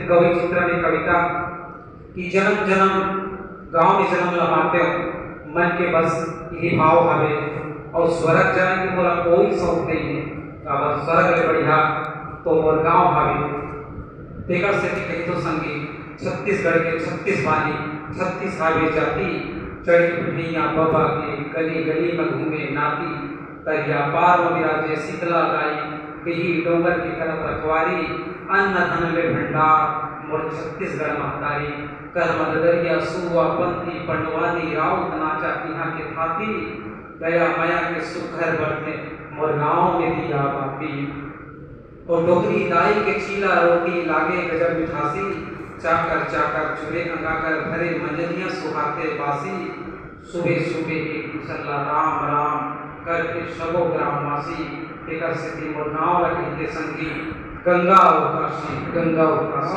कवि चित्र ने कविता कि जन्म जन्म गांव में जन्म लमाते मन के बस यही भाव हवे और स्वर्ग जाने की मोला कोई शौक नहीं है काबर स्वर्ग ले बढ़िया तो मोर गांव हवे तेकर से कही तो संगी छत्तीसगढ़ के 36 वाली 36 हावे जाति चढ़ी पिठैया बाबा के गली गली में घूमे नाती तहिया पार में विराजे शीतला गाई कही डोंगर की करत रखवारी अन्न धन में भंडार मोर छत्तीसगढ़ महतारी कर मददरिया सुआ पंथी पंडवानी राउत नाचा तिहा के थाती गया माया के सुखर बढ़ते मोर गाँव में दिया बाती और डोगरी दाई के चीला रोटी लागे गजब मिठासी चाकर चाकर चूल्हे अंगाकर भरे मंजलियां सुहाते बासी सुबह सुबह एक दूसरा राम राम करके सबो ग्रामवासी एक मोर गाँव रखे संगी गंगा काशी गंगा काशी।